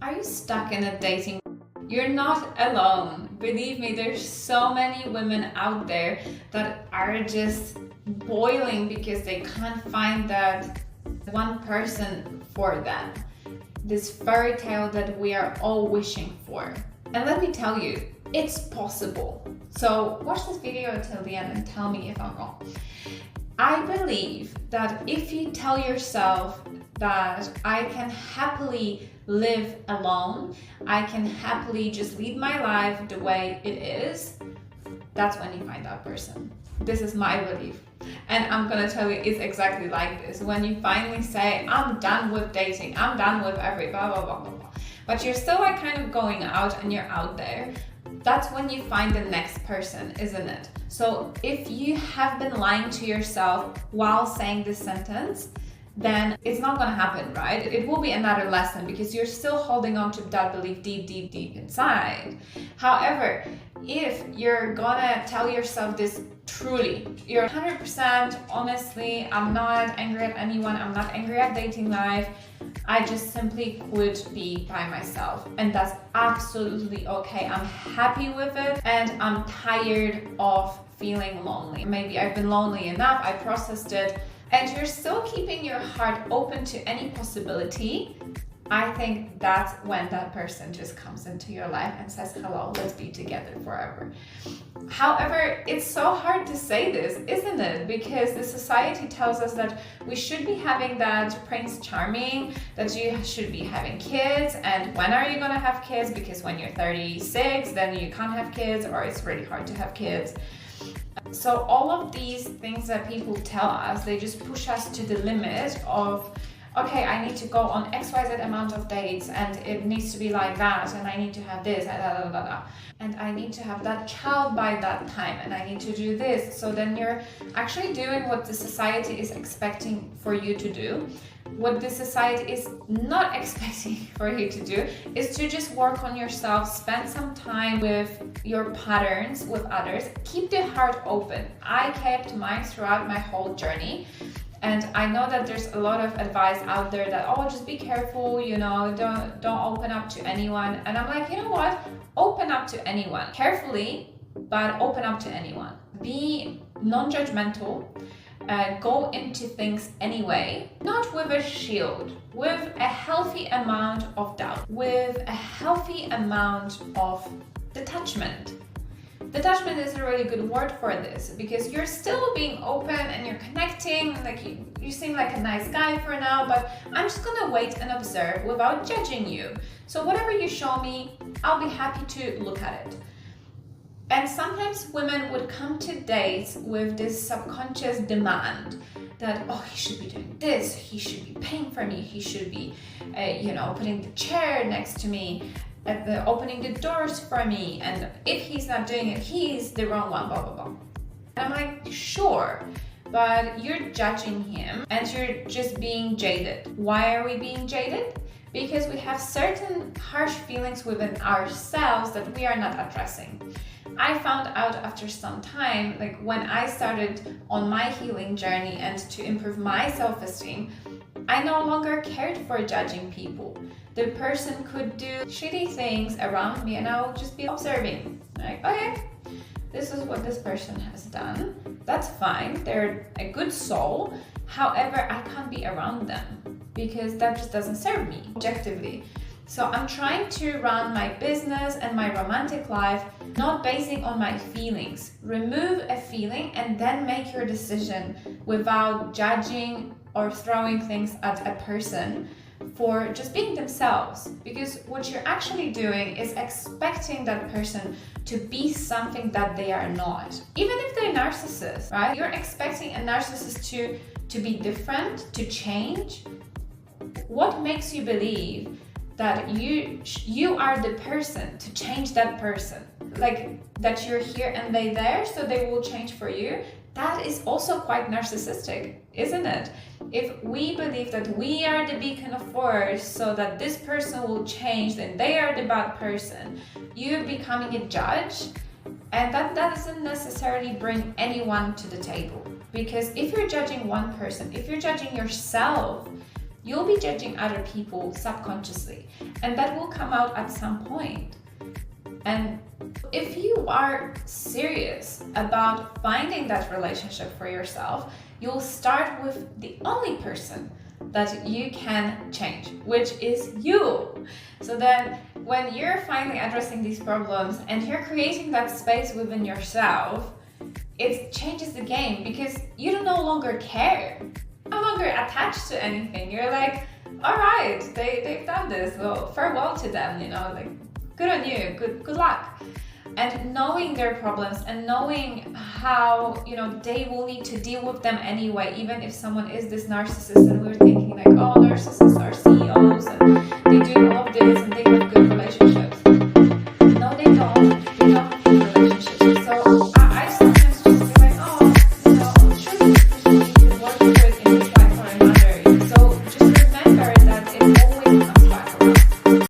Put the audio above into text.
Are you stuck in a dating? You're not alone. Believe me, there's so many women out there that are just boiling because they can't find that one person for them. This fairy tale that we are all wishing for. And let me tell you, it's possible. So watch this video till the end and tell me if I'm wrong. I believe that if you tell yourself that I can happily live alone, I can happily just lead my life the way it is, that's when you find that person. This is my belief. And I'm gonna tell you, it's exactly like this. When you finally say, I'm done with dating, I'm done with every blah, blah, blah, blah, blah. But you're still like kind of going out and you're out there. That's when you find the next person, isn't it? So if you have been lying to yourself while saying this sentence, then it's not gonna happen, right? It will be another lesson because you're still holding on to that belief deep, deep, deep inside. However, if you're gonna tell yourself this truly, you're 100% honestly, I'm not angry at anyone, I'm not angry at dating life, I just simply could be by myself, and that's absolutely okay. I'm happy with it and I'm tired of feeling lonely. Maybe I've been lonely enough, I processed it, and you're still keeping your heart open to any possibility. I think that's when that person just comes into your life and says, hello, let's be together forever. However, it's so hard to say this, isn't it? Because the society tells us that we should be having that Prince Charming, that you should be having kids, and when are you gonna have kids? Because when you're 36, then you can't have kids, or it's really hard to have kids. So all of these things that people tell us, they just push us to the limit of, okay, I need to go on XYZ amount of dates and it needs to be like that, and I need to have this, and I need to have that child by that time, and I need to do this. So then you're actually doing what the society is expecting for you to do. What the society is not expecting for you to do is to just work on yourself, spend some time with your patterns, with others, keep the heart open. I kept mine throughout my whole journey. And I know that there's a lot of advice out there that, oh, just be careful, you know, don't open up to anyone. And I'm like, you know what? Open up to anyone. Carefully, but open up to anyone. Be non-judgmental. Go into things anyway, not with a shield, with a healthy amount of doubt, with a healthy amount of detachment. Detachment is a really good word for this because you're still being open and you're connecting, like you seem like a nice guy for now, but I'm just gonna wait and observe without judging you. So whatever you show me, I'll be happy to look at it. And sometimes women would come to dates with this subconscious demand that, oh, he should be doing this, he should be paying for me, he should be, putting the chair next to me, opening the doors for me, and if he's not doing it, he's the wrong one, blah, blah, blah. And I'm like, sure, but you're judging him and you're just being jaded. Why are we being jaded? Because we have certain harsh feelings within ourselves that we are not addressing. I found out after some time, like when I started on my healing journey and to improve my self-esteem, I no longer cared for judging people. The person could do shitty things around me and I'll just be observing. Like, okay, this is what this person has done. That's fine, they're a good soul. However, I can't be around them because that just doesn't serve me objectively. So I'm trying to run my business and my romantic life not basing on my feelings. Remove a feeling and then make your decision without judging or throwing things at a person for just being themselves. Because what you're actually doing is expecting that person to be something that they are not. Even if they're narcissists, right? You're expecting a narcissist to be different, to change. What makes you believe that you are the person to change that person? Like that you're here and they there, so they will change for you? That is also quite narcissistic, isn't it? If we believe that we are the beacon of force so that this person will change, then they are the bad person, you're becoming a judge, and that doesn't necessarily bring anyone to the table. Because if you're judging one person, if you're judging yourself, you'll be judging other people subconsciously. and that will come out at some point. And if you are serious about finding that relationship for yourself, you'll start with the only person that you can change, which is you. So then when you're finally addressing these problems and you're creating that space within yourself, it changes the game, because you don't no longer care, no longer attached to anything. You're like, all right, they've done this, well, farewell to them, you know, like, good on you, good luck. And knowing their problems and knowing how, you know, they will need to deal with them anyway, even if someone is this narcissist, and we're thinking like, oh, narcissists are CEOs and they do all of this and they have good relationships.